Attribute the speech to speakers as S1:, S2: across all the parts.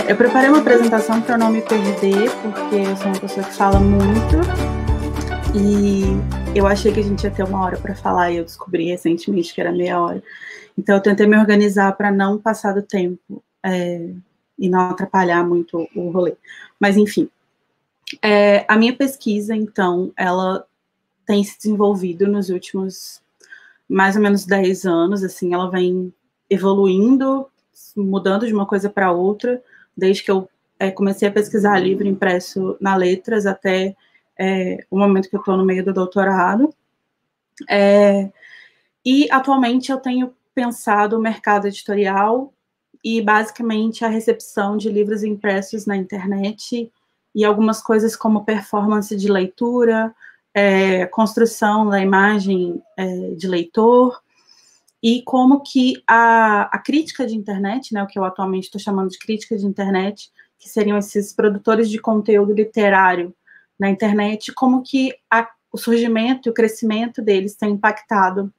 S1: Eu preparei uma apresentação para não me perder, porque eu sou uma pessoa que fala muito e eu achei que a gente ia ter 1 hora para falar e eu descobri recentemente que era meia hora. Então eu tentei me organizar para não passar do tempo e não atrapalhar muito o rolê. Mas enfim, a minha pesquisa, então, ela tem se desenvolvido nos últimos mais ou menos 10 anos, assim, ela vem evoluindo, mudando de uma coisa para outra, desde que eu comecei a pesquisar livro impresso na Letras até o momento que eu estou no meio do doutorado. E atualmente eu tenho pensado o mercado editorial e basicamente a recepção de livros impressos na internet e algumas coisas como performance de leitura, construção da imagem de leitor, e como que a crítica de internet, né, o que eu atualmente estou chamando de crítica de internet, que seriam esses produtores de conteúdo literário na internet, como que o surgimento e o crescimento deles tem impactado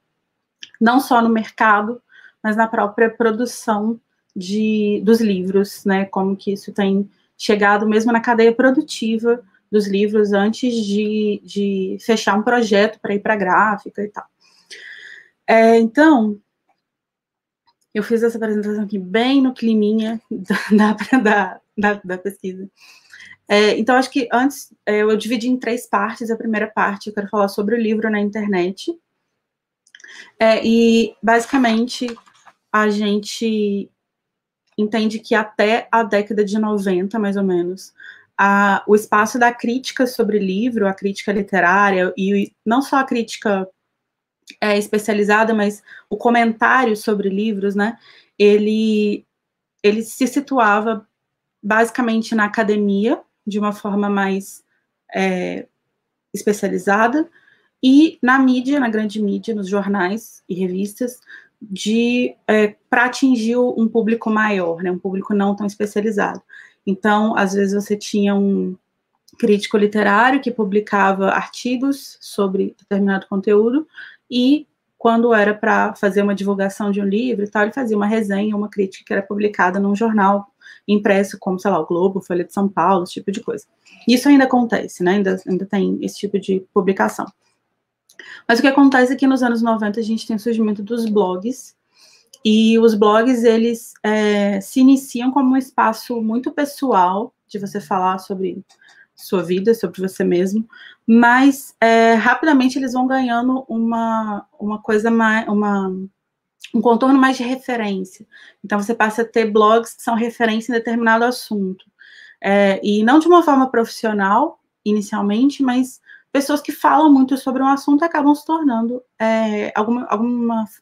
S1: não só no mercado, mas na própria produção dos livros, né, como que isso tem chegado mesmo na cadeia produtiva dos livros antes de fechar um projeto para ir para a gráfica e tal. Então, eu fiz essa apresentação aqui bem no climinha da pesquisa. Então, acho que antes eu dividi em 3 partes. A primeira parte eu quero falar sobre o livro na internet. E, basicamente, a gente entende que até a década de 90, mais ou menos, o espaço da crítica sobre livro, a crítica literária, e não só a crítica especializada, mas o comentário sobre livros, né, ele se situava basicamente na academia, de uma forma mais especializada, e na mídia, na grande mídia, nos jornais e revistas, para atingir um público maior, né, um público não tão especializado. Então, às vezes você tinha um crítico literário que publicava artigos sobre determinado conteúdo, e quando era para fazer uma divulgação de um livro e tal, ele fazia uma resenha, uma crítica que era publicada num jornal impresso, como, sei lá, o Globo, Folha de São Paulo, esse tipo de coisa. Isso ainda acontece, né, ainda tem esse tipo de publicação. Mas o que acontece é que nos anos 90 a gente tem o surgimento dos blogs, e os blogs, eles se iniciam como um espaço muito pessoal, de você falar sobre sua vida, sobre você mesmo, mas rapidamente eles vão ganhando uma coisa mais, um contorno mais de referência. Então você passa a ter blogs que são referência em determinado assunto. E não de uma forma profissional, inicialmente, mas pessoas que falam muito sobre um assunto acabam se tornando,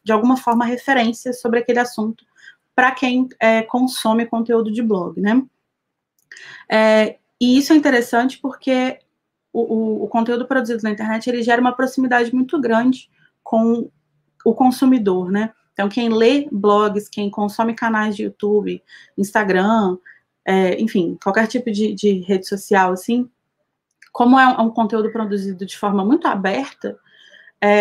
S1: de alguma forma, referência sobre aquele assunto para quem consome conteúdo de blog, né? E isso é interessante porque o conteúdo produzido na internet, ele gera uma proximidade muito grande com o consumidor, né? Então, quem lê blogs, quem consome canais de YouTube, Instagram, enfim, qualquer tipo de rede social, assim, como é um conteúdo produzido de forma muito aberta,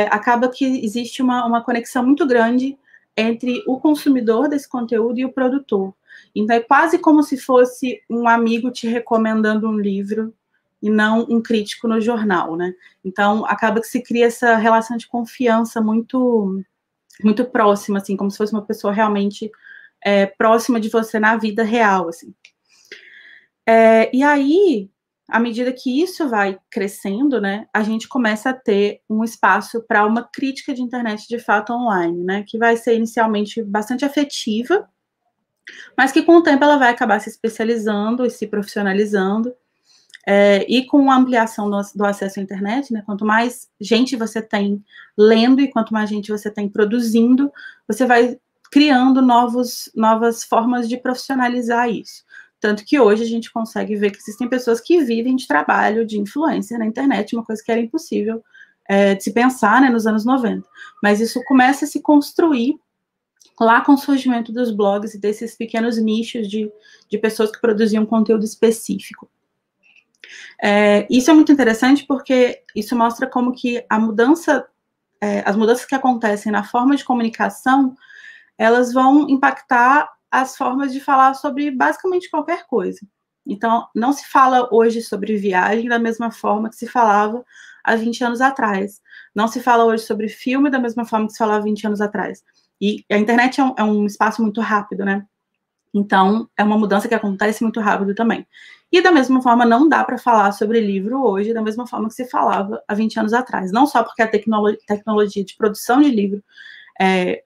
S1: acaba que existe uma conexão muito grande entre o consumidor desse conteúdo e o produtor. Então, é quase como se fosse um amigo te recomendando um livro e não um crítico no jornal, né? Então, acaba que se cria essa relação de confiança muito, muito próxima, assim, como se fosse uma pessoa realmente próxima de você na vida real, assim. E aí, à medida que isso vai crescendo, né, a gente começa a ter um espaço para uma crítica de internet de fato online, né, que vai ser inicialmente bastante afetiva, mas que com o tempo ela vai acabar se especializando e se profissionalizando, e com a ampliação do acesso à internet, né, quanto mais gente você tem lendo e quanto mais gente você tem produzindo, você vai criando novas formas de profissionalizar isso. Tanto que hoje a gente consegue ver que existem pessoas que vivem de trabalho, de influência na internet, uma coisa que era impossível de se pensar, né, nos anos 90. Mas isso começa a se construir lá com o surgimento dos blogs e desses pequenos nichos de pessoas que produziam conteúdo específico. Isso é muito interessante porque isso mostra como que a mudança, as mudanças que acontecem na forma de comunicação, elas vão impactar as formas de falar sobre basicamente qualquer coisa. Então, não se fala hoje sobre viagem da mesma forma que se falava há 20 anos atrás. Não se fala hoje sobre filme da mesma forma que se falava há 20 anos atrás. E a internet é um espaço muito rápido, né? Então, é uma mudança que acontece muito rápido também. E da mesma forma, não dá para falar sobre livro hoje da mesma forma que se falava há 20 anos atrás. Não só porque a tecnologia de produção de livro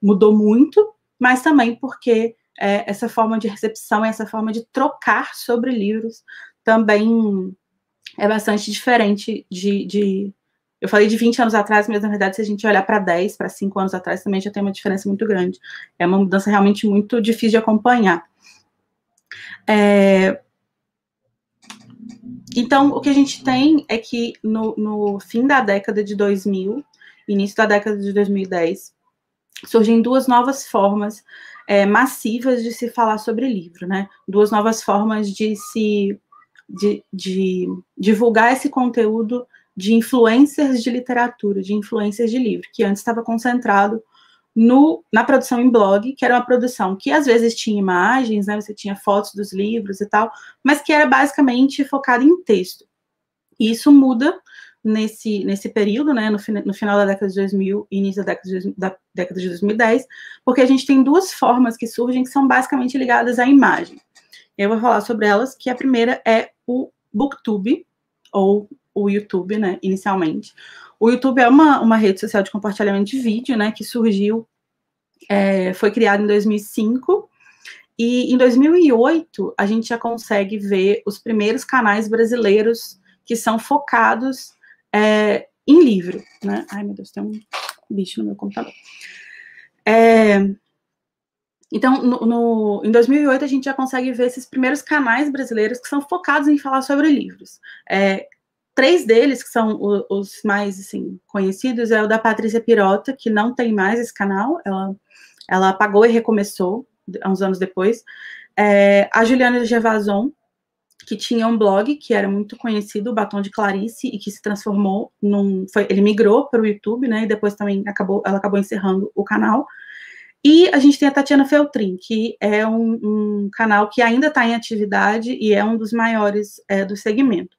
S1: mudou muito, mas também porque essa forma de recepção, essa forma de trocar sobre livros também é bastante diferente eu falei de 20 anos atrás, mas na verdade, se a gente olhar para 10, para 5 anos atrás, também já tem uma diferença muito grande. É uma mudança realmente muito difícil de acompanhar. Então, o que a gente tem é que no fim da década de 2000, início da década de 2010, surgem duas novas formas massivas de se falar sobre livro, né? Duas novas formas de divulgar esse conteúdo de influencers de literatura, de influencers de livro, que antes estava concentrado na produção em blog, que era uma produção que às vezes tinha imagens, né? Você tinha fotos dos livros e tal, mas que era basicamente focada em texto. E isso muda nesse período, né, no final da década de 2000 e início da década de 2010, porque a gente tem duas formas que surgem que são basicamente ligadas à imagem. Eu vou falar sobre elas, que a primeira é o Booktube, ou o YouTube, né, inicialmente. O YouTube é uma rede social de compartilhamento de vídeo, né, que surgiu, foi criado em 2005, e em 2008 a gente já consegue ver os primeiros canais brasileiros que são focados em livro, né? Ai, meu Deus, tem um bicho no meu computador. Então, em 2008, a gente já consegue ver esses primeiros canais brasileiros que são focados em falar sobre livros. 3 deles, que são os mais assim, conhecidos, é o da Patrícia Pirota, que não tem mais esse canal, ela apagou e recomeçou, uns anos depois. A Juliana Gervason, que tinha um blog que era muito conhecido, o Batom de Clarice, e que se transformou ele migrou para o YouTube, né, e depois também ela acabou encerrando o canal. E a gente tem a Tatiana Feltrin, que é um canal que ainda está em atividade e é um dos maiores do segmento.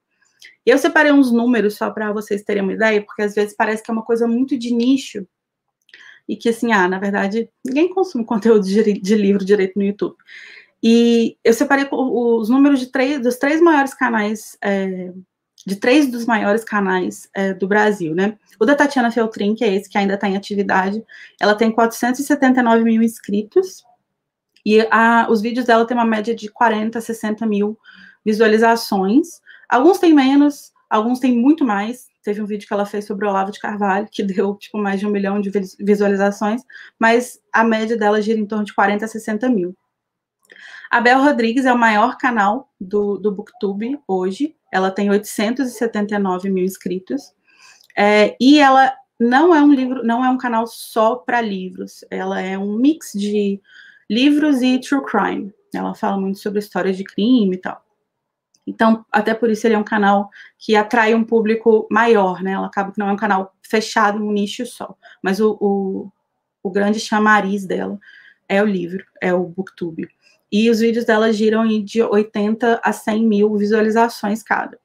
S1: Eu separei uns números só para vocês terem uma ideia, porque às vezes parece que é uma coisa muito de nicho, e que, assim, na verdade, ninguém consome conteúdo de livro direito no YouTube. E eu separei os números dos 3 maiores canais, de 3 dos maiores canais do Brasil, né? O da Tatiana Feltrin, que é esse que ainda está em atividade, ela tem 479 mil inscritos, e os vídeos dela têm uma média de 40, 60 mil visualizações. Alguns têm menos, alguns têm muito mais. Teve um vídeo que ela fez sobre o Olavo de Carvalho, que deu, tipo, mais de 1 milhão de visualizações, mas a média dela gira em torno de 40 a 60 mil. A Bel Rodrigues é o maior canal do Booktube hoje. Ela tem 879 mil inscritos. E ela não é um canal só para livros. Ela é um mix de livros e true crime. Ela fala muito sobre histórias de crime e tal. Então, até por isso ele é um canal que atrai um público maior, né? Ela acaba que não é um canal fechado em um nicho só. Mas o grande chamariz dela é o livro, é o Booktube. E os vídeos dela giram de 80 a 100 mil visualizações cada.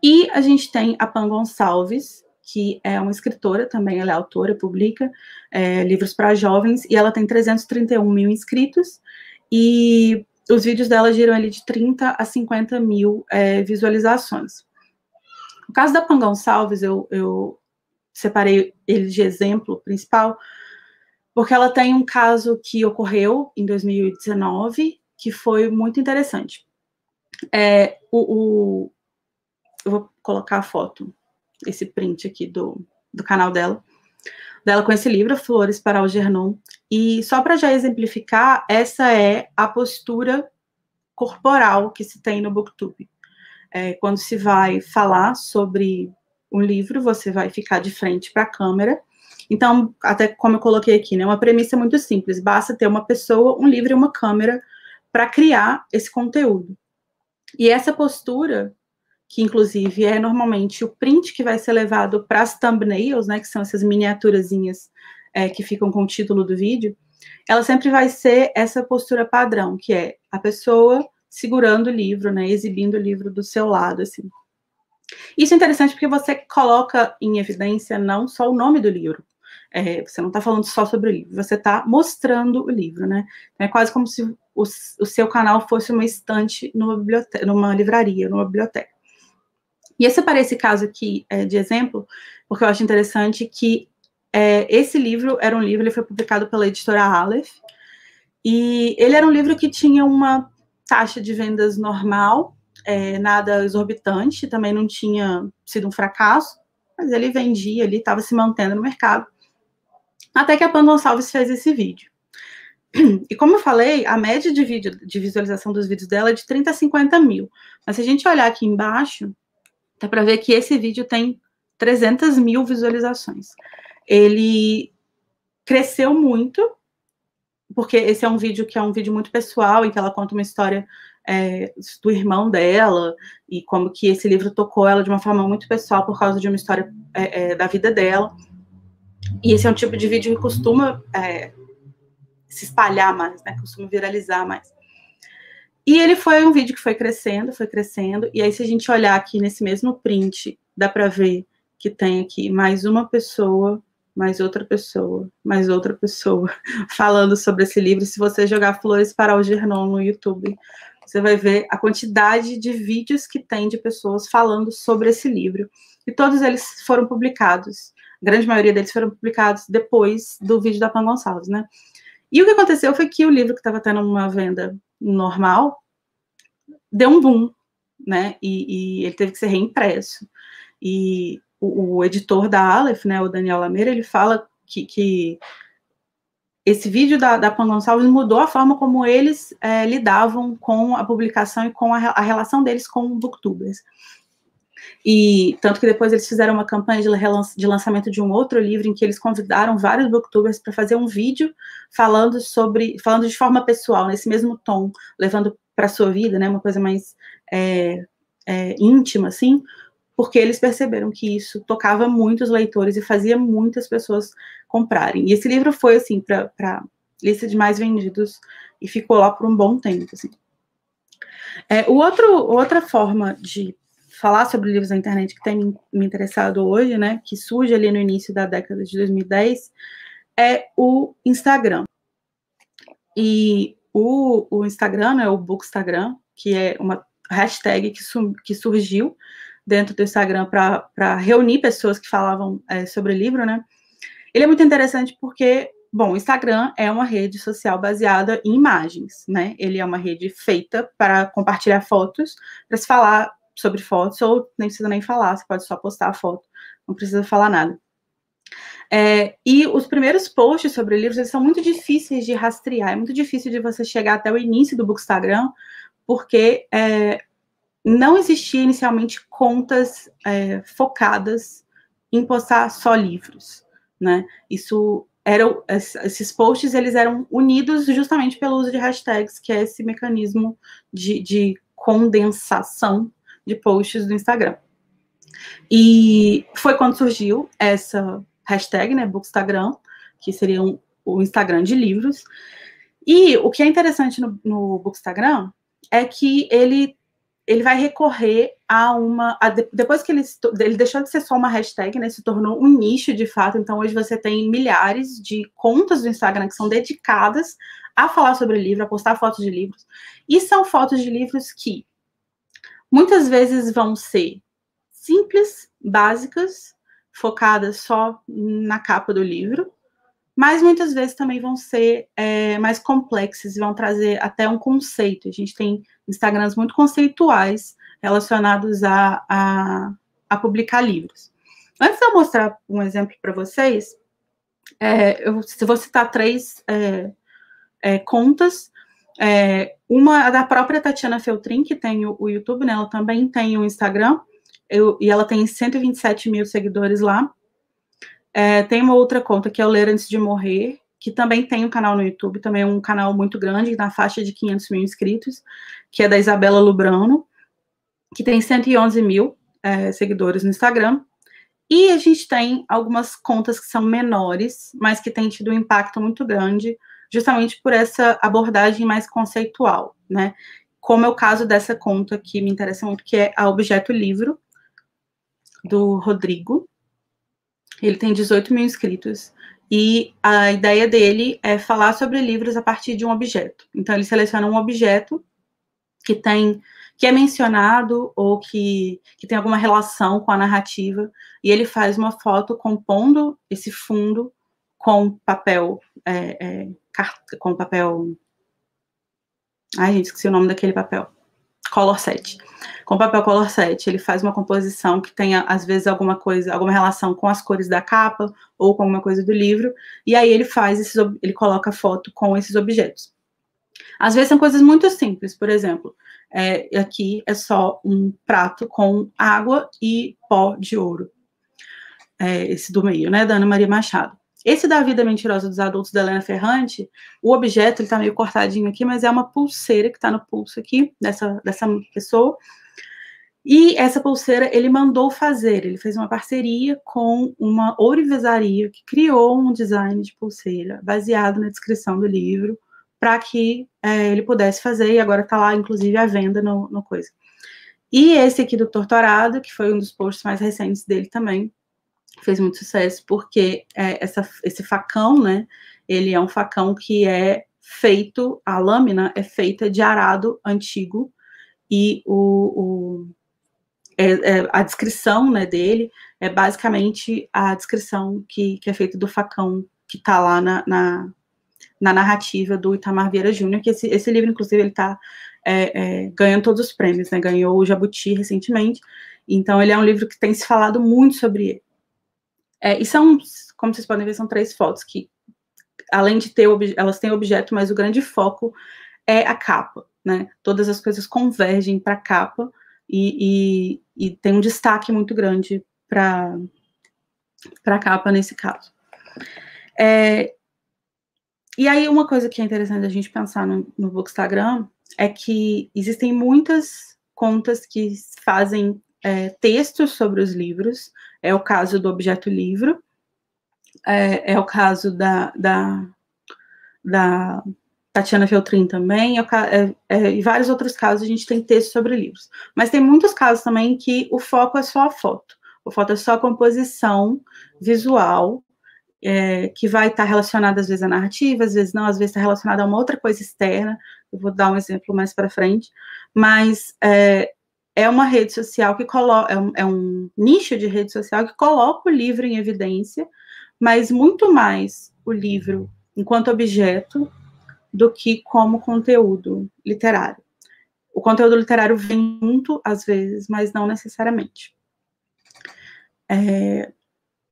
S1: E a gente tem a Pan Gonçalves, que é uma escritora também, ela é autora, publica livros para jovens, e ela tem 331 mil inscritos, e os vídeos dela giram ali de 30 a 50 mil visualizações. No caso da Pan Gonçalves, eu separei ele de exemplo principal, porque ela tem um caso que ocorreu em 2019, que foi muito interessante. Eu vou colocar a foto, esse print aqui do canal dela com esse livro, Flores para Algernon. E só para já exemplificar, essa é a postura corporal que se tem no Booktube. Quando se vai falar sobre um livro, você vai ficar de frente para a câmera. Então, até como eu coloquei aqui, né, uma premissa muito simples, basta ter uma pessoa, um livro e uma câmera para criar esse conteúdo. E essa postura que inclusive é normalmente o print que vai ser levado para as thumbnails, né, que são essas miniaturazinhas que ficam com o título do vídeo, ela sempre vai ser essa postura padrão, que é a pessoa segurando o livro, né, exibindo o livro do seu lado, assim. Isso é interessante porque você coloca em evidência não só o nome do livro, você não está falando só sobre o livro, você está mostrando o livro, né? É quase como se o seu canal fosse uma estante numa livraria, numa biblioteca. E eu separei esse caso aqui de exemplo, porque eu acho interessante que esse livro era um livro, ele foi publicado pela editora Aleph, e ele era um livro que tinha uma taxa de vendas normal, nada exorbitante, também não tinha sido um fracasso, mas ele vendia, ele estava se mantendo no mercado, até que a Pan Gonçalves fez esse vídeo. E como eu falei, a média de visualização dos vídeos dela é de 30 a 50 mil, mas se a gente olhar aqui embaixo, dá para ver que esse vídeo tem 300 mil visualizações. Ele cresceu muito, porque esse é um vídeo que é um vídeo muito pessoal, em que ela conta uma história do irmão dela, e como que esse livro tocou ela de uma forma muito pessoal, por causa de uma história da vida dela. E esse é um tipo de vídeo que costuma se espalhar mais, né? Costuma viralizar mais. E ele foi um vídeo que foi crescendo, e aí se a gente olhar aqui nesse mesmo print, dá para ver que tem aqui mais uma pessoa, mais outra pessoa, mais outra pessoa, falando sobre esse livro. Se você jogar Flores para Algernon no YouTube, você vai ver a quantidade de vídeos que tem de pessoas falando sobre esse livro. E todos eles foram publicados, a grande maioria deles foram publicados depois do vídeo da Pan Gonçalves, né? E o que aconteceu foi que o livro que estava tendo uma venda normal deu um boom, né? E ele teve que ser reimpresso. E o editor da Aleph, né, o Daniel Lameira, ele fala que esse vídeo da Pan Gonçalves mudou a forma como eles lidavam com a publicação e com a relação deles com booktubers. E tanto que depois eles fizeram uma campanha de lançamento de um outro livro em que eles convidaram vários booktubers para fazer um vídeo falando de forma pessoal, nesse mesmo tom, levando para a sua vida, né, uma coisa mais íntima, assim, porque eles perceberam que isso tocava muito os leitores e fazia muitas pessoas comprarem. E esse livro foi, assim, para lista de mais vendidos e ficou lá por um bom tempo, assim. Outra forma de falar sobre livros na internet que tem me interessado hoje, né, que surge ali no início da década de 2010, é o Instagram. E o Instagram, né, o Bookstagram, que é uma hashtag que surgiu dentro do Instagram para reunir pessoas que falavam sobre livro, né, ele é muito interessante porque, bom, o Instagram é uma rede social baseada em imagens, né, ele é uma rede feita para compartilhar fotos, para se falar sobre fotos, ou nem precisa nem falar, você pode só postar a foto, não precisa falar nada. E os primeiros posts sobre livros, eles são muito difíceis de rastrear, é muito difícil de você chegar até o início do Bookstagram, porque não existia inicialmente contas focadas em postar só livros, né? Esses posts, eles eram unidos justamente pelo uso de hashtags, que é esse mecanismo de condensação de posts do Instagram. E foi quando surgiu essa hashtag, né, Bookstagram, que seria o Instagram de livros. E o que é interessante no Bookstagram é que ele vai recorrer depois que ele deixou de ser só uma hashtag, né, se tornou um nicho de fato. Então hoje você tem milhares de contas do Instagram que são dedicadas a falar sobre livro, a postar fotos de livros, e são fotos de livros que muitas vezes vão ser simples, básicas, focadas só na capa do livro, mas muitas vezes também vão ser mais complexas e vão trazer até um conceito. A gente tem Instagrams muito conceituais relacionados a publicar livros. Antes de eu mostrar um exemplo para vocês, eu vou citar 3 contas. Uma da própria Tatiana Feltrin, que tem o YouTube, né? Ela também tem o Instagram, e ela tem 127 mil seguidores lá. Tem uma outra conta, que é o Ler Antes de Morrer, que também tem um canal no YouTube, também é um canal muito grande, na faixa de 500 mil inscritos, que é da Isabela Lubrano. que tem 111 mil seguidores no Instagram. E a gente tem algumas contas que são menores, mas que têm tido um impacto muito grande, justamente por essa abordagem mais conceitual, né? Como é o caso dessa conta que me interessa muito, que é a Objeto Livro, do Rodrigo. Ele tem 18 mil inscritos. E a ideia dele é falar sobre livros a partir de um objeto. Então, ele seleciona um objeto que é mencionado ou que tem alguma relação com a narrativa, e ele faz uma foto compondo esse fundo com papel, com papel... Ai, gente, esqueci o nome daquele papel. Color set. Com papel color set, ele faz uma composição que tenha, às vezes, alguma relação com as cores da capa ou com alguma coisa do livro, e aí ele coloca a foto com esses objetos. Às vezes são coisas muito simples, por exemplo, aqui é só um prato com água e pó de ouro. Esse do meio, né, da Ana Maria Machado. Esse da Vida Mentirosa dos Adultos, da Helena Ferrante, o objeto, ele tá meio cortadinho aqui, mas é uma pulseira que tá no pulso aqui, dessa pessoa. E essa pulseira, ele mandou fazer, ele fez uma parceria com uma ourivesaria que criou um design de pulseira, baseado na descrição do livro, para que ele pudesse fazer, e agora tá lá, inclusive, à venda no coisa. E esse aqui do Torturado, que foi um dos posts mais recentes dele também, fez muito sucesso, porque esse facão, né, ele é um facão que é feito, a lâmina é feita de arado antigo, e a descrição, né, dele é basicamente a descrição que é feita do facão que está lá na narrativa do Itamar Vieira Júnior, que esse livro, inclusive, ele está ganhando todos os prêmios, né, ganhou o Jabuti recentemente, então ele é um livro que tem se falado muito sobre ele. E como vocês podem ver, são 3 fotos que, além de ter, elas têm objeto, mas o grande foco é a capa, né? Todas as coisas convergem para a capa e tem um destaque muito grande para a capa nesse caso. E aí, uma coisa que é interessante a gente pensar no Bookstagram é que existem muitas contas que fazem textos sobre os livros. É o caso do Objeto Livro, é o caso da Tatiana Feltrin também, e vários outros casos a gente tem texto sobre livros. Mas tem muitos casos também que o foco é só a foto. O foto é só a composição visual, que vai estar relacionada às vezes à narrativa, às vezes não, às vezes está relacionada a uma outra coisa externa. Eu vou dar um exemplo mais para frente, mas é uma rede social que coloca, é um nicho de rede social que coloca o livro em evidência, mas muito mais o livro enquanto objeto do que como conteúdo literário. O conteúdo literário vem junto, às vezes, mas não necessariamente.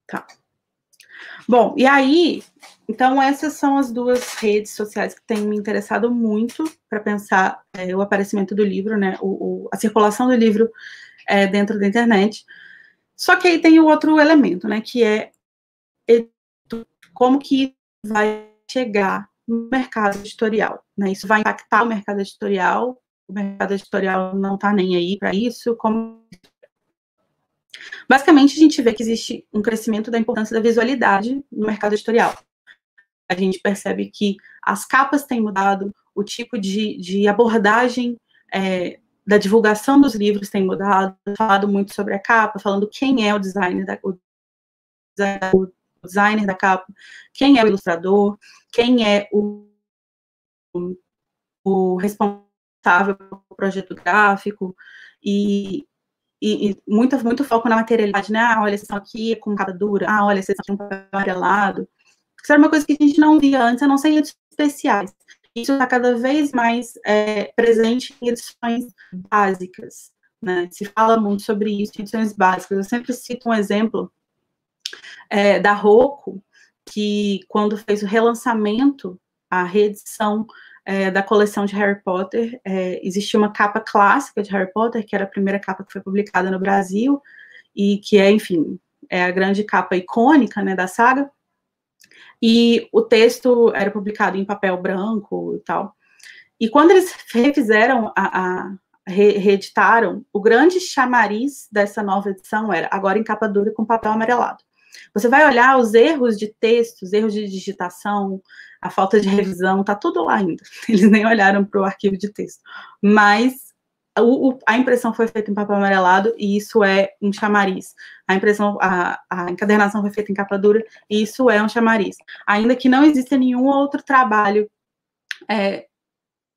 S1: Tá. Bom, e aí, então essas são as 2 redes sociais que têm me interessado muito para pensar o aparecimento do livro, né, a circulação do livro dentro da internet. Só que aí tem o outro elemento, né, que é como que vai chegar no mercado editorial, né? Isso vai impactar o mercado editorial não está nem aí para isso. Basicamente, a gente vê que existe um crescimento da importância da visualidade no mercado editorial. A gente percebe que as capas têm mudado, o tipo de abordagem da divulgação dos livros tem mudado, falado muito sobre a capa, falando quem é o designer da capa, quem é o ilustrador, quem é o responsável pelo projeto gráfico, e muito foco na materialidade, né? Olha, essa sessão aqui é com capa dura, olha, essa sessão aqui é um papel amarelado. Isso era uma coisa que a gente não via antes, a não ser em edições especiais. Isso está cada vez mais presente em edições básicas, né? Se fala muito sobre isso em edições básicas. Eu sempre cito um exemplo da Rocco, que quando fez o relançamento, a reedição da coleção de Harry Potter, existia uma capa clássica de Harry Potter, que era a primeira capa que foi publicada no Brasil, e que enfim, é a grande capa icônica, né, da saga, e o texto era publicado em papel branco e tal. E quando eles refizeram reeditaram, o grande chamariz dessa nova edição era agora em capa dura com papel amarelado. Você vai olhar os erros de texto, os erros de digitação, a falta de revisão, tá tudo lá ainda. Eles nem olharam para o arquivo de texto. Mas a impressão foi feita em papel amarelado e isso é um chamariz. A encadernação foi feita em capa dura e isso é um chamariz. Ainda que não exista nenhum outro trabalho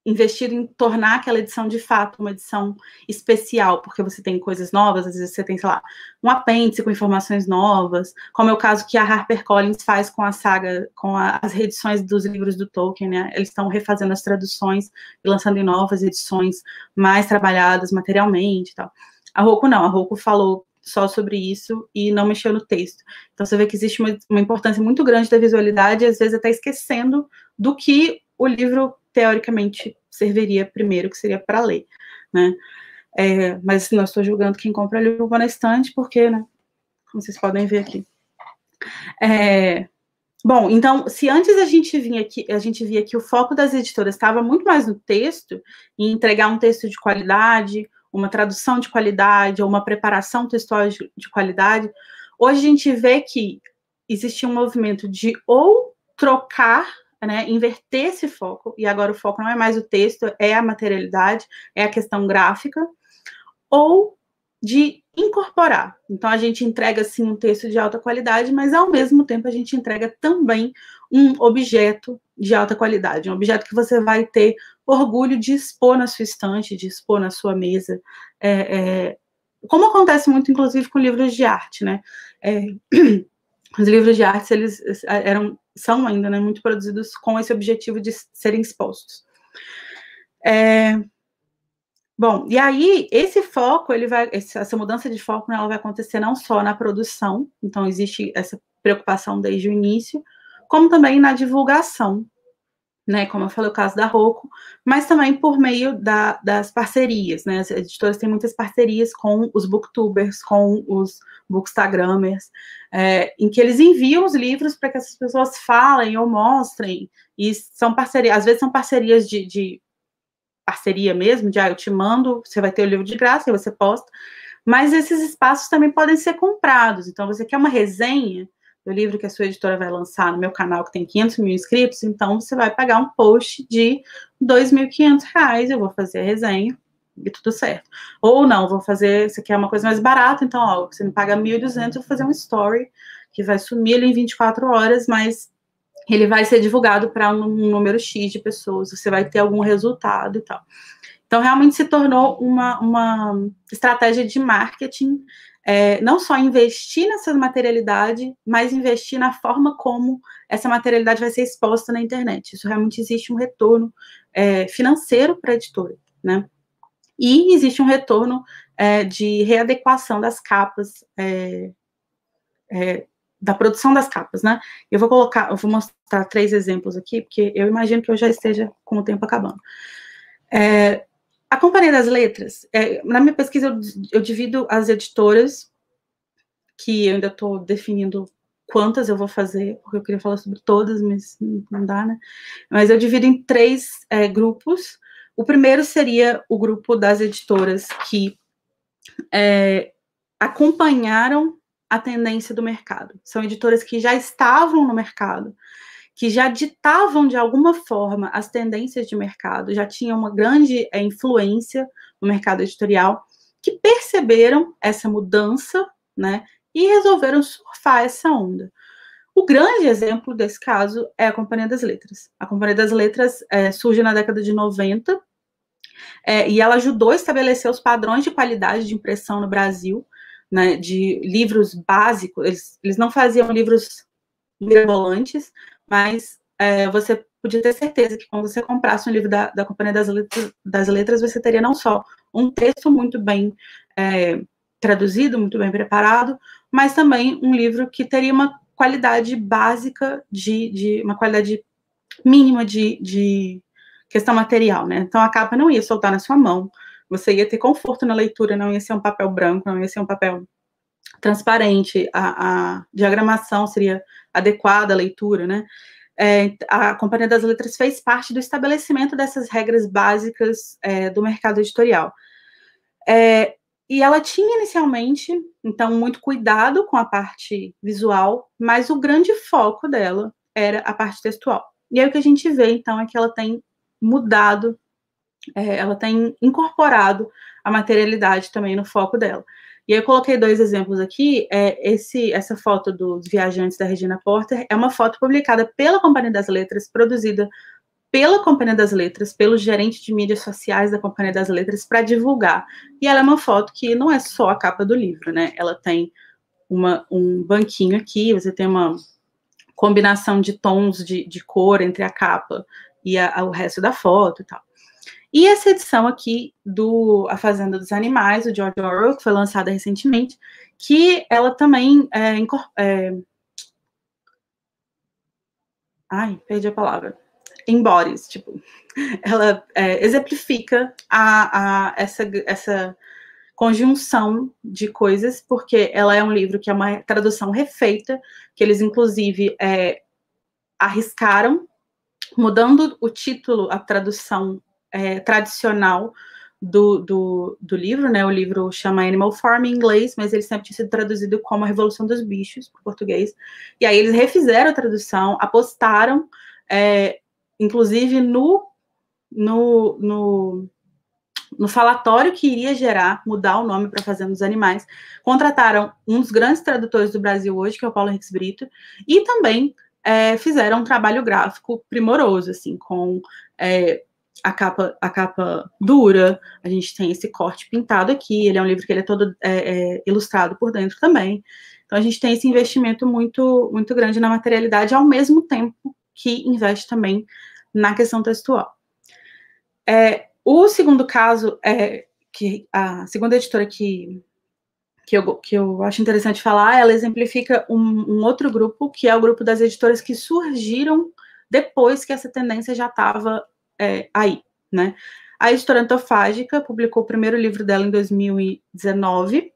S1: investido em tornar aquela edição de fato uma edição especial, porque você tem coisas novas, às vezes você tem, sei lá, um apêndice com informações novas, como é o caso que a HarperCollins faz com a saga, com as reedições dos livros do Tolkien, né? Eles estão refazendo as traduções e lançando em novas edições mais trabalhadas materialmente e tal. A Roku não, a Roku falou só sobre isso e não mexeu no texto. Então você vê que existe uma importância muito grande da visualidade e às vezes até esquecendo do que o livro teoricamente serviria primeiro, que seria para ler, né? Mas não estou julgando quem compra livro na estante, porque, né, como vocês podem ver aqui. Bom, então, se antes a gente via que o foco das editoras estava muito mais no texto, em entregar um texto de qualidade, uma tradução de qualidade, ou uma preparação textual de qualidade, hoje a gente vê que existe um movimento de ou trocar, né, inverter esse foco, e agora o foco não é mais o texto, é a materialidade, é a questão gráfica, ou de incorporar. Então, a gente entrega, sim, um texto de alta qualidade, mas, ao mesmo tempo, a gente entrega também um objeto de alta qualidade, um objeto que você vai ter orgulho de expor na sua estante, de expor na sua mesa, como acontece muito, inclusive, com livros de arte, né? Os livros de arte, eles são ainda, né, muito produzidos com esse objetivo de serem expostos. Bom, e aí, esse foco, essa mudança de foco, né, ela vai acontecer não só na produção, então existe essa preocupação desde o início, como também na divulgação, né, como eu falei, o caso da Roku, mas também por meio das parcerias, né, as editoras têm muitas parcerias com os booktubers, com os bookstagramers, em que eles enviam os livros para que essas pessoas falem ou mostrem, e são parcerias, às vezes são parcerias de parceria mesmo, de eu te mando, você vai ter o livro de graça, e você posta, mas esses espaços também podem ser comprados, então você quer uma resenha do livro que a sua editora vai lançar no meu canal, que tem 500 mil inscritos, então você vai pagar um post de R$2.500, eu vou fazer a resenha, e tudo certo. Ou não, você quer uma coisa mais barata, então, ó, você me paga 1.200, eu vou fazer um story, que vai sumir ali em 24 horas, mas ele vai ser divulgado para um número X de pessoas, você vai ter algum resultado e tal. Então, realmente se tornou uma estratégia de marketing, não só investir nessa materialidade, mas investir na forma como essa materialidade vai ser exposta na internet. Isso realmente existe um retorno financeiro para a editora, né? E existe um retorno de readequação das capas, da produção das capas, né? Eu vou mostrar 3 exemplos aqui, porque eu imagino que eu já esteja com o tempo acabando. A Companhia das Letras, na minha pesquisa eu divido as editoras, que eu ainda estou definindo quantas eu vou fazer, porque eu queria falar sobre todas, mas não dá, né? Mas eu divido em 3 grupos. O primeiro seria o grupo das editoras que acompanharam a tendência do mercado. São editoras que já estavam no mercado, que já ditavam de alguma forma as tendências de mercado, já tinham uma grande influência no mercado editorial, que perceberam essa mudança, né, e resolveram surfar essa onda. O grande exemplo desse caso é a Companhia das Letras. A Companhia das Letras surge na década de 90, e ela ajudou a estabelecer os padrões de qualidade de impressão no Brasil, né, de livros básicos. Eles não faziam livros mirabolantes, mas você podia ter certeza que quando você comprasse um livro da Companhia das Letras, você teria não só um texto muito bem traduzido, muito bem preparado, mas também um livro que teria uma qualidade básica, uma qualidade mínima de questão material, né? Então, a capa não ia soltar na sua mão, você ia ter conforto na leitura, não ia ser um papel branco, não ia ser um papel transparente, a diagramação seria adequada à leitura, né? A Companhia das Letras fez parte do estabelecimento dessas regras básicas do mercado editorial. E ela tinha inicialmente, então, muito cuidado com a parte visual, mas o grande foco dela era a parte textual. E aí o que a gente vê, então, é que ela tem mudado, ela tem incorporado a materialidade também no foco dela. E aí eu coloquei 2 exemplos aqui. Essa foto dos viajantes da Regina Porter é uma foto publicada pela Companhia das Letras, produzida pela Companhia das Letras, pelo gerente de mídias sociais da Companhia das Letras, para divulgar. E ela é uma foto que não é só a capa do livro, né? Ela tem um banquinho aqui, você tem uma combinação de tons de cor entre a capa e o resto da foto e tal. E essa edição aqui do A Fazenda dos Animais, do George Orwell, que foi lançada recentemente, que ela também ai, perdi a palavra. Embodies, tipo, ela exemplifica essa conjunção de coisas, porque ela é um livro que é uma tradução refeita, que eles, inclusive, arriscaram, mudando o título, a tradução tradicional do livro, né? O livro chama Animal Farm em inglês, mas ele sempre tinha sido traduzido como A Revolução dos Bichos, para o português. E aí eles refizeram a tradução, apostaram, inclusive no falatório que iria gerar, mudar o nome para Fazenda dos Animais, contrataram um dos grandes tradutores do Brasil hoje, que é o Paulo Henriques Brito, e também fizeram um trabalho gráfico primoroso, assim, com a capa dura, a gente tem esse corte pintado aqui, ele é um livro que ele é todo ilustrado por dentro também, então a gente tem esse investimento muito, muito grande na materialidade, ao mesmo tempo que investe também na questão textual. O segundo caso, que a segunda editora que eu acho interessante falar, ela exemplifica um outro grupo, que é o grupo das editoras que surgiram depois que essa tendência já estava aí, né? A editora Antofágica publicou o primeiro livro dela em 2019,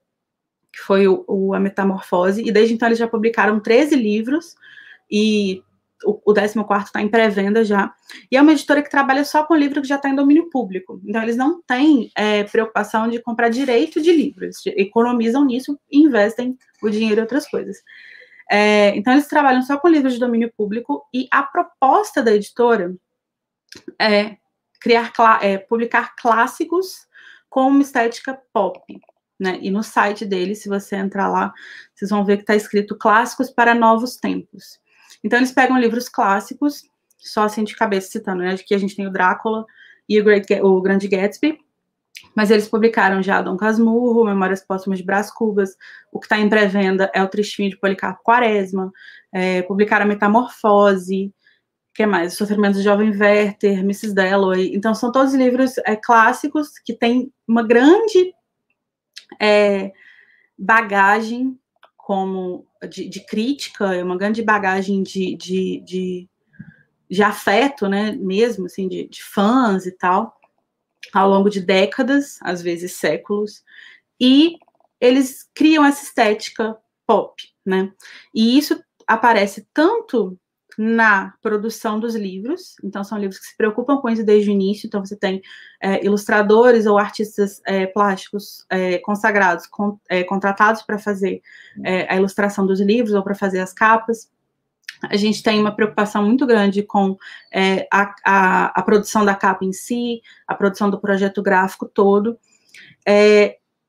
S1: que foi A Metamorfose, e desde então eles já publicaram 13 livros, e o 14º está em pré-venda já, e é uma editora que trabalha só com livro que já está em domínio público, então eles não têm preocupação de comprar direito de livros, economizam nisso e investem o dinheiro em outras coisas. Então eles trabalham só com livros de domínio público, e a proposta da editora é publicar clássicos com uma estética pop, né? E no site deles, se você entrar lá, vocês vão ver que está escrito Clássicos para Novos Tempos. Então, eles pegam livros clássicos, só assim de cabeça citando, né? Aqui a gente tem o Drácula e o Grande Gatsby, mas eles publicaram já Dom Casmurro, Memórias Póstumas de Brás Cubas, o que está em pré-venda é o Tristinho de Policarpo Quaresma, publicaram a Metamorfose, o que mais? O Sofrimento do Jovem Werther, Mrs. Dalloway. Então, são todos livros clássicos que têm uma grande bagagem como de crítica, uma grande bagagem de afeto, né, mesmo, assim, de fãs e tal, ao longo de décadas, às vezes séculos, e eles criam essa estética pop, né, e isso aparece tanto na produção dos livros, então são livros que se preocupam com isso desde o início, então você tem ilustradores ou artistas plásticos consagrados, contratados para fazer a ilustração dos livros ou para fazer as capas. A gente tem uma preocupação muito grande com a produção da capa em si, a produção do projeto gráfico todo,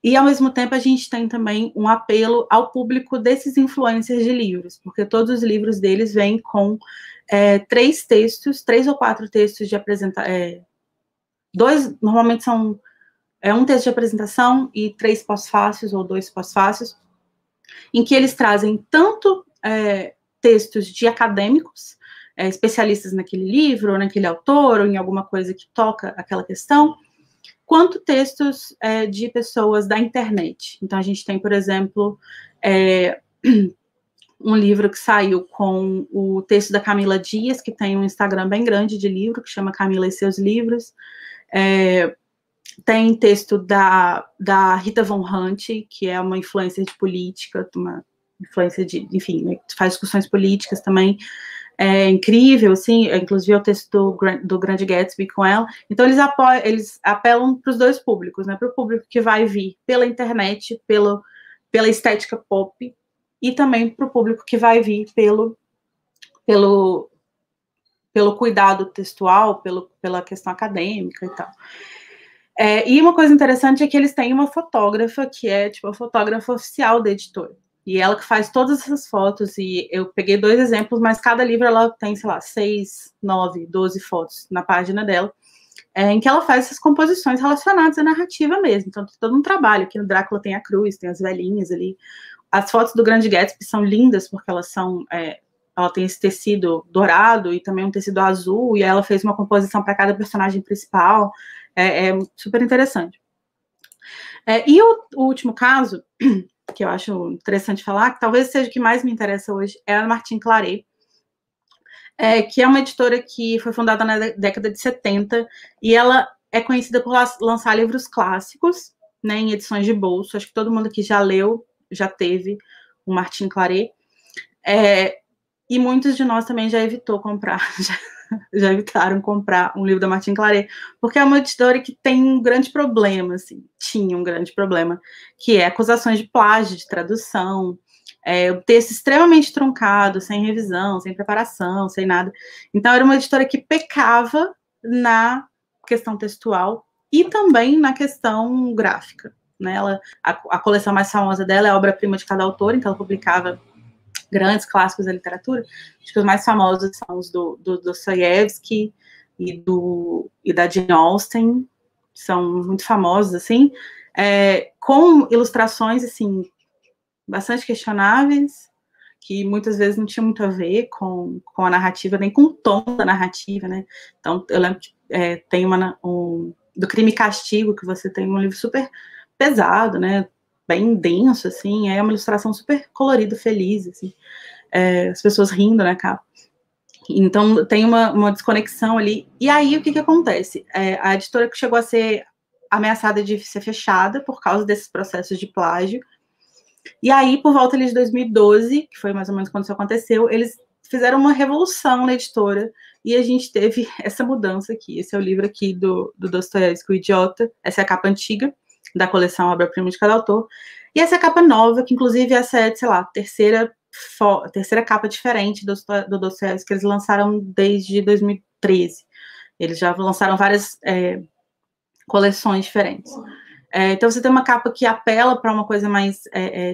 S1: e, ao mesmo tempo, a gente tem também um apelo ao público desses influencers de livros, porque todos os livros deles vêm com 3 ou 4 textos de apresentação, normalmente são um texto de apresentação e 3 pós-fácios ou 2 pós-fácios, em que eles trazem tanto textos de acadêmicos, especialistas naquele livro, ou naquele autor, ou em alguma coisa que toca aquela questão, quanto textos de pessoas da internet. Então, a gente tem, por exemplo, um livro que saiu com o texto da Camila Dias, que tem um Instagram bem grande de livro, que chama Camila e Seus Livros. Tem texto da Rita Von Hunt, que é uma influencer de política, uma influencer enfim, né, faz discussões políticas também. é incrível, assim, inclusive o texto do Grande Gatsby com ela. Então eles apelam para os dois públicos, né? Para o público que vai vir pela internet, pela estética pop, e também para o público que vai vir pelo cuidado textual, pela questão acadêmica e tal. E uma coisa interessante é que eles têm uma fotógrafa que é tipo a fotógrafa oficial da editora. E ela que faz todas essas fotos, e eu peguei 2 exemplos, mas cada livro ela tem, sei lá, 6, 9, 12 fotos na página dela, em que ela faz essas composições relacionadas à narrativa mesmo. Então, tem todo um trabalho. Aqui no Drácula tem a cruz, tem as velhinhas ali. As fotos do Grande Gatsby são lindas, porque elas são... ela tem esse tecido dourado e também um tecido azul, e ela fez uma composição para cada personagem principal. É super interessante. E o último caso, que eu acho interessante falar, que talvez seja o que mais me interessa hoje, é a Martine Claret, que é uma editora que foi fundada na década de 70, e ela é conhecida por lançar livros clássicos, né, em edições de bolso. Acho que todo mundo aqui já leu, já teve o Martine Claret, e muitos de nós também já evitou comprar, já evitaram comprar um livro da Martine Claret, porque é uma editora que tem um grande problema, assim, tinha um grande problema, que é acusações de plágio, de tradução, o texto extremamente truncado, sem revisão, sem preparação, sem nada. Então, era uma editora que pecava na questão textual e também na questão gráfica, né? A coleção mais famosa dela é a Obra-Prima de Cada Autor, então ela publicava grandes clássicos da literatura. Acho que os mais famosos são os do Dostoiévski e da Jane Austen, são muito famosos, assim, com ilustrações, assim, bastante questionáveis, que muitas vezes não tinha muito a ver com a narrativa, nem com o tom da narrativa, né? Então, eu lembro que tem do Crime e Castigo, que você tem um livro super pesado, né? Bem denso, assim, é uma ilustração super colorida, feliz, assim, as pessoas rindo, né, capa. Então, tem uma desconexão ali. E aí, o que acontece? A editora que chegou a ser ameaçada de ser fechada por causa desses processos de plágio. E aí, por volta ali de 2012, que foi mais ou menos quando isso aconteceu, eles fizeram uma revolução na editora, e a gente teve essa mudança aqui. Esse é o livro aqui do Dostoiévski, O Idiota. Essa é a capa antiga da coleção Obra-Prima de Cada Autor. E essa é a capa nova, que inclusive essa é, sei lá, terceira capa diferente do Dostoiévski, que eles lançaram desde 2013. Eles já lançaram várias coleções diferentes. Então, você tem uma capa que apela para uma coisa mais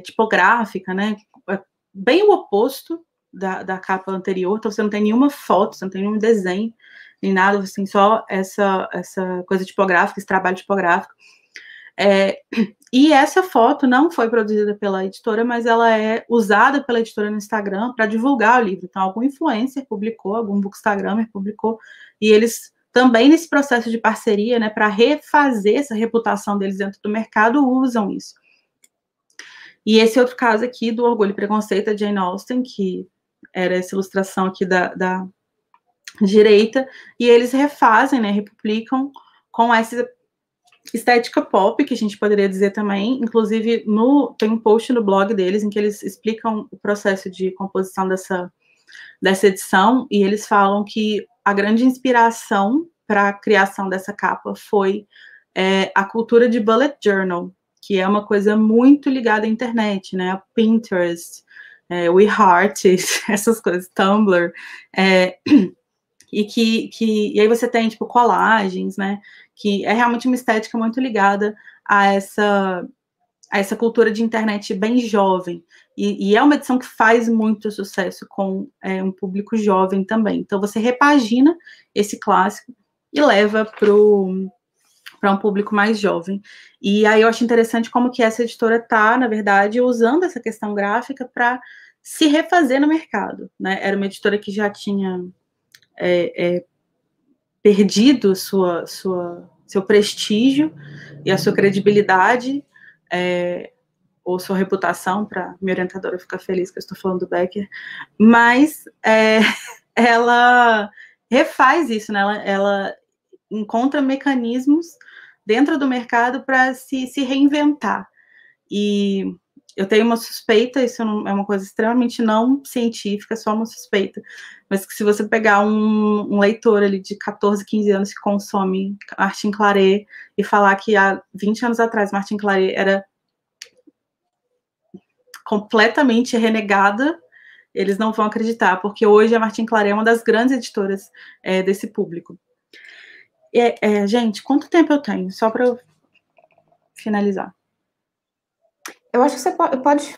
S1: tipográfica, né? Bem o oposto da capa anterior. Então, você não tem nenhuma foto, você não tem nenhum desenho, nem nada, você tem só essa coisa tipográfica, esse trabalho tipográfico. E essa foto não foi produzida pela editora, mas ela é usada pela editora no Instagram para divulgar o livro. Então, algum influencer publicou, algum bookstagrammer publicou, e eles também nesse processo de parceria, né, para refazer essa reputação deles dentro do mercado, usam isso. E esse outro caso aqui do Orgulho e Preconceito, a Jane Austen, que era essa ilustração aqui da direita, e eles refazem, né, republicam com essa estética pop, que a gente poderia dizer também. Inclusive, tem um post no blog deles em que eles explicam o processo de composição dessa edição, e eles falam que a grande inspiração para a criação dessa capa foi a cultura de bullet journal, que é uma coisa muito ligada à internet, né? A Pinterest, We Heart, essas coisas, Tumblr, e aí você tem, tipo, colagens, né? Que é realmente uma estética muito ligada a essa cultura de internet bem jovem. E é uma edição que faz muito sucesso com um público jovem também. Então, você repagina esse clássico e leva para um público mais jovem. E aí eu acho interessante como que essa editora está, na verdade, usando essa questão gráfica para se refazer no mercado, né? Era uma editora que já tinha perdido seu prestígio e a sua credibilidade, ou sua reputação, para minha orientadora ficar feliz que eu estou falando do Becker, mas ela refaz isso, né? Ela encontra mecanismos dentro do mercado para se reinventar. E eu tenho uma suspeita, isso não, é uma coisa extremamente não científica, só uma suspeita, mas que se você pegar um leitor ali de 14, 15 anos que consome Martin Claret e falar que há 20 anos atrás Martin Claret era completamente renegada, eles não vão acreditar, porque hoje a Martin Claret é uma das grandes editoras desse público. Gente, quanto tempo eu tenho? Só para eu finalizar.
S2: Eu acho que você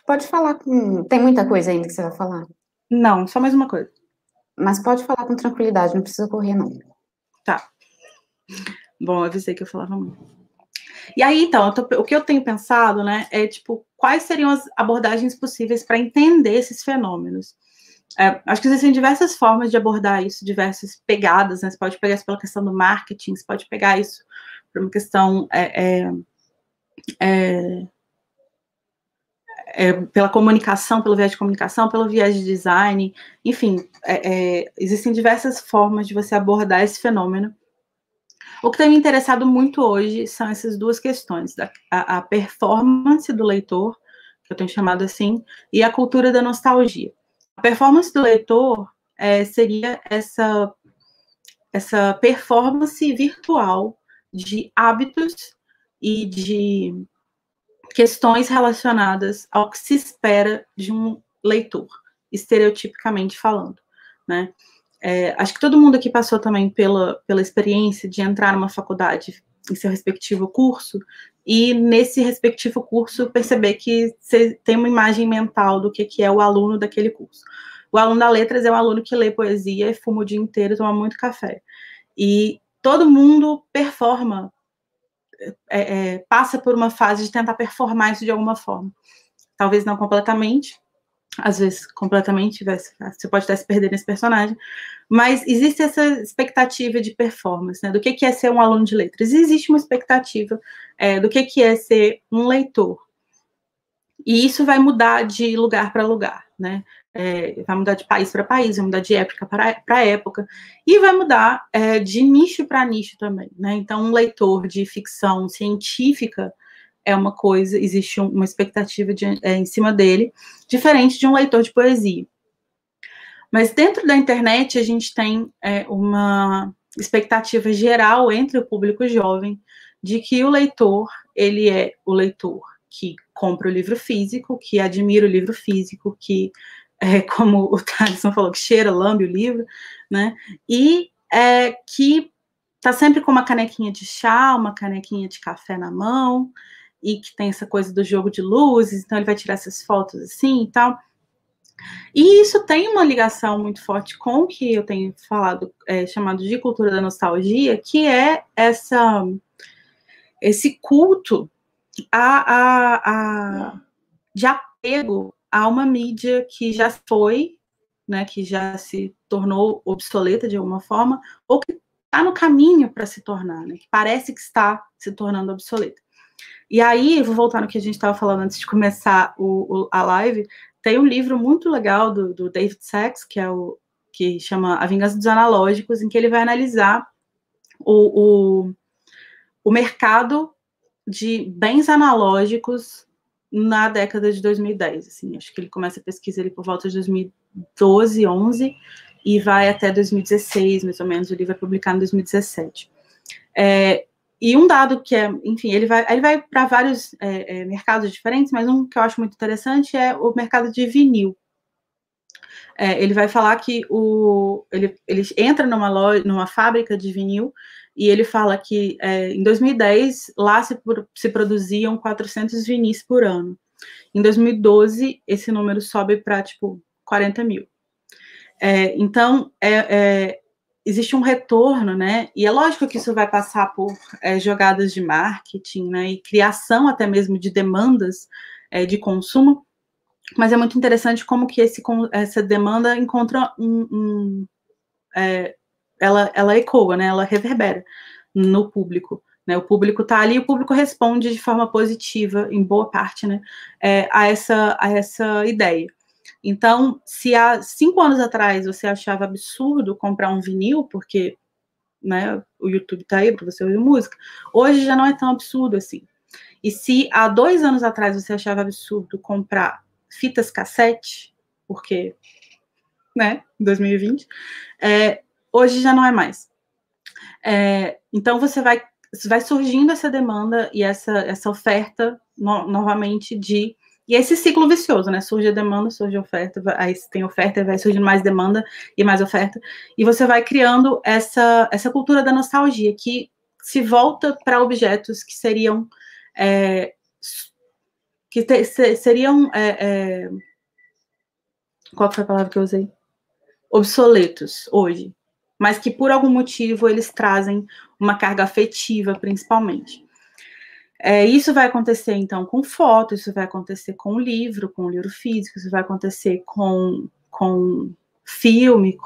S2: pode falar com... Tem muita coisa ainda que você vai falar?
S1: Não, só mais uma coisa.
S2: Mas pode falar com tranquilidade, não precisa correr, não.
S1: Tá. Bom, eu avisei que eu falava muito. E aí, então, o que eu tenho pensado, né, é, tipo, quais seriam as abordagens possíveis para entender esses fenômenos? Acho que existem diversas formas de abordar isso, diversas pegadas, né? Você pode pegar isso pela questão do marketing, você pode pegar isso por uma questão pela comunicação, pelo viés de comunicação, pelo viés de design, enfim, existem diversas formas de você abordar esse fenômeno. O que tem me interessado muito hoje são essas duas questões, a performance do leitor, que eu tenho chamado assim, e a cultura da nostalgia. A performance do leitor seria essa performance virtual de hábitos e de questões relacionadas ao que se espera de um leitor, estereotipicamente falando, né? Acho que todo mundo aqui passou também pela experiência de entrar numa faculdade em seu respectivo curso e, nesse respectivo curso, perceber que você tem uma imagem mental do que é o aluno daquele curso. O aluno da letras é um aluno que lê poesia, fuma o dia inteiro, toma muito café. E todo mundo performa, passa por uma fase de tentar performar isso de alguma forma. Talvez não completamente, às vezes completamente, você pode até se perder nesse personagem, mas existe essa expectativa de performance, né? Do que é ser um aluno de letras. E existe uma expectativa do que é ser um leitor. E isso vai mudar de lugar para lugar, né? Vai mudar de país para país, vai mudar de época para época, e vai mudar de nicho para nicho também, né? Então, um leitor de ficção científica é uma coisa, existe uma expectativa em cima dele, diferente de um leitor de poesia. Mas dentro da internet, a gente tem uma expectativa geral entre o público jovem de que o leitor, ele é o leitor que compra o livro físico, que admira o livro físico, que, como o Thaleson falou, que cheira, lambe o livro, né? E que está sempre com uma canequinha de chá, uma canequinha de café na mão, e que tem essa coisa do jogo de luzes, então ele vai tirar essas fotos assim e tal. E isso tem uma ligação muito forte com o que eu tenho falado, chamado de cultura da nostalgia, que é esse culto de apego a uma mídia que já foi, né, que já se tornou obsoleta de alguma forma, ou que está no caminho para se tornar, né, que parece que está se tornando obsoleta. E aí, vou voltar no que a gente estava falando antes de começar a live, tem um livro muito legal do David Sachs, que chama A Vingança dos Analógicos, em que ele vai analisar o mercado de bens analógicos na década de 2010. Assim, acho que ele começa a pesquisa ali por volta de 2012, 11, e vai até 2016, mais ou menos. O livro é publicado em 2017. E um dado que enfim, ele vai para vários mercados diferentes, mas um que eu acho muito interessante é o mercado de vinil. Ele vai falar que ele entra numa fábrica de vinil e ele fala que em 2010 lá se produziam 400 vinis por ano. Em 2012 esse número sobe para tipo 40 mil. Então existe um retorno, né? E é lógico que isso vai passar por jogadas de marketing, né? E criação até mesmo de demandas de consumo. Mas é muito interessante como que essa demanda encontra ela ecoa, né? Ela reverbera no público. Né? O público está ali, o público responde de forma positiva, em boa parte, né? A essa ideia. Então, se há 5 anos atrás você achava absurdo comprar um vinil, porque, né, o YouTube está aí para você ouvir música, hoje já não é tão absurdo assim. E se há 2 anos atrás você achava absurdo comprar fitas cassete, porque, né, 2020, hoje já não é mais. Então você vai surgindo essa demanda e essa oferta novamente e esse ciclo vicioso, né? Surge a demanda, surge a oferta, aí tem oferta, vai surgindo mais demanda e mais oferta, e você vai criando essa cultura da nostalgia, que se volta para objetos que seriam qual foi a palavra que eu usei? Obsoletos hoje, mas que por algum motivo eles trazem uma carga afetiva, principalmente. Isso vai acontecer, então, com foto, isso vai acontecer com livro físico, isso vai acontecer com filme,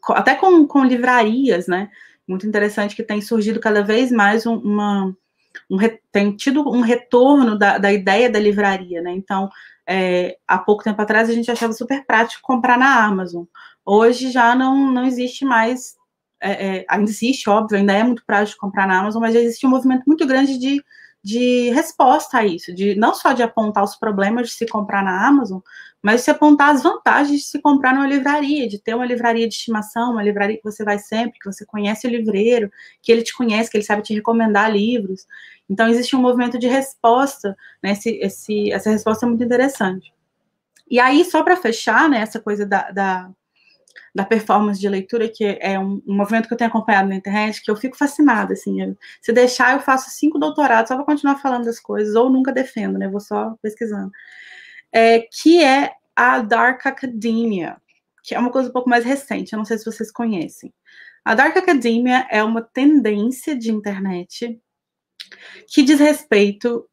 S1: até com livrarias, né? Muito interessante que tem surgido cada vez mais tem tido um retorno da ideia da livraria, né? Então, há pouco tempo atrás a gente achava super prático comprar na Amazon. Hoje já não existe mais, ainda existe, óbvio, ainda é muito prático comprar na Amazon, mas já existe um movimento muito grande de resposta a isso, não só de apontar os problemas de se comprar na Amazon, mas de se apontar as vantagens de se comprar numa livraria, de ter uma livraria de estimação, uma livraria que você vai sempre, que você conhece o livreiro, que ele te conhece, que ele sabe te recomendar livros. Então, existe um movimento de resposta, né? Essa resposta é muito interessante. E aí, só para fechar, né, essa coisa da performance de leitura, que é um movimento que eu tenho acompanhado na internet, que eu fico fascinada, assim, se deixar, eu faço 5 doutorados só para continuar falando das coisas, ou nunca defendo, né, vou só pesquisando, que é a Dark Academia, que é uma coisa um pouco mais recente, eu não sei se vocês conhecem. A Dark Academia é uma tendência de internet que diz respeito,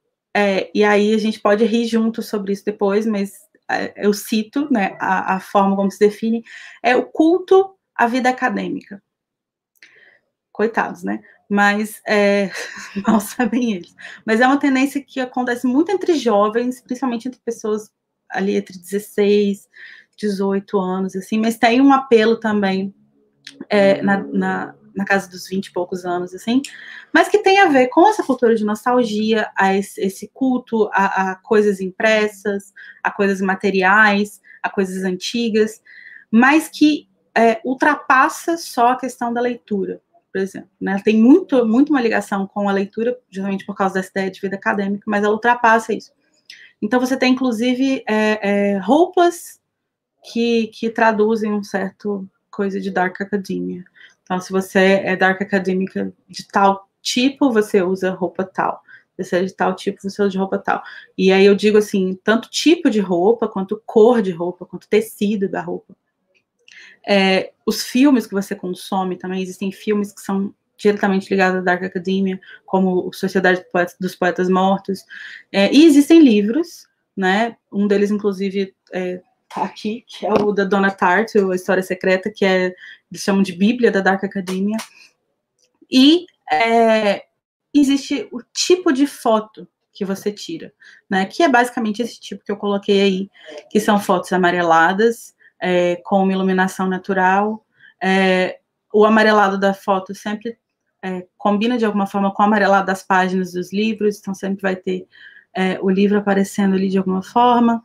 S1: e aí a gente pode rir junto sobre isso depois, mas eu cito, né, a forma como se define, é o culto à vida acadêmica. Coitados, né? Mas, mal sabem eles. Mas é uma tendência que acontece muito entre jovens, principalmente entre pessoas ali entre 16, 18 anos, assim, mas tem um apelo também na casa dos 20 e poucos anos, assim, mas que tem a ver com essa cultura de nostalgia, a esse culto a coisas impressas, a coisas materiais, a coisas antigas, mas que ultrapassa só a questão da leitura, por exemplo, né? Tem muito uma ligação com a leitura, justamente por causa dessa ideia de vida acadêmica, mas ela ultrapassa isso. Então você tem, inclusive, roupas que traduzem um certo coisa de Dark Academia. Então, se você é Dark Acadêmica de tal tipo, você usa roupa tal. Se você é de tal tipo, você usa roupa tal. E aí eu digo assim, tanto tipo de roupa, quanto cor de roupa, quanto tecido da roupa. Os filmes que você consome também, existem filmes que são diretamente ligados à Dark Academia, como Sociedade dos Poetas Mortos. E existem livros, né? Um deles, inclusive, tá aqui, que é o da Donna Tartt, A História Secreta, que eles chamam de Bíblia da Dark Academia. E existe o tipo de foto que você tira, né? Que é basicamente esse tipo que eu coloquei aí, que são fotos amareladas, com uma iluminação natural. O amarelado da foto sempre combina de alguma forma com o amarelado das páginas dos livros, então sempre vai ter o livro aparecendo ali de alguma forma.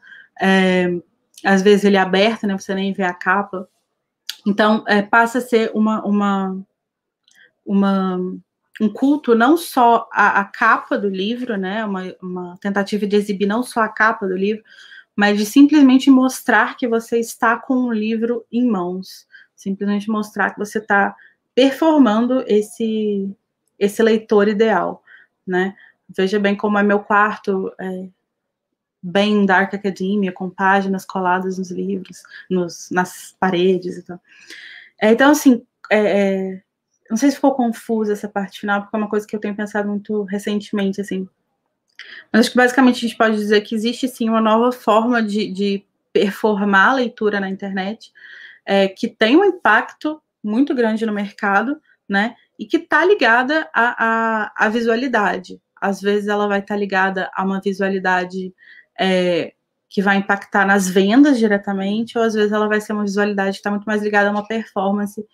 S1: Às vezes ele é aberto, né? Você nem vê a capa. Então, passa a ser um culto não só à capa do livro, né? Uma tentativa de exibir não só a capa do livro, mas de simplesmente mostrar que você está com um livro em mãos. Simplesmente mostrar que você está performando esse leitor ideal, né? Veja bem como é meu quarto, bem Dark Academia, com páginas coladas nos livros, nas paredes e tal. Então, assim, não sei se ficou confusa essa parte final, porque é uma coisa que eu tenho pensado muito recentemente, assim. Mas acho que basicamente a gente pode dizer que existe, sim, uma nova forma de performar a leitura na internet, que tem um impacto muito grande no mercado, né? E que está ligada à visualidade. Às vezes ela vai estar ligada a uma visualidade que vai impactar nas vendas diretamente, ou às vezes ela vai ser uma visualidade que está muito mais ligada a uma performance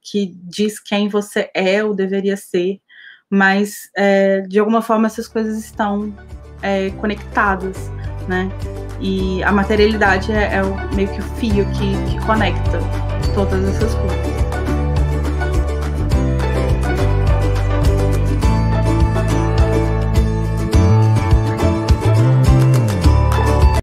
S1: que diz quem você é ou deveria ser, mas de alguma forma essas coisas estão conectadas, né? E a materialidade é meio que o fio que conecta todas essas coisas.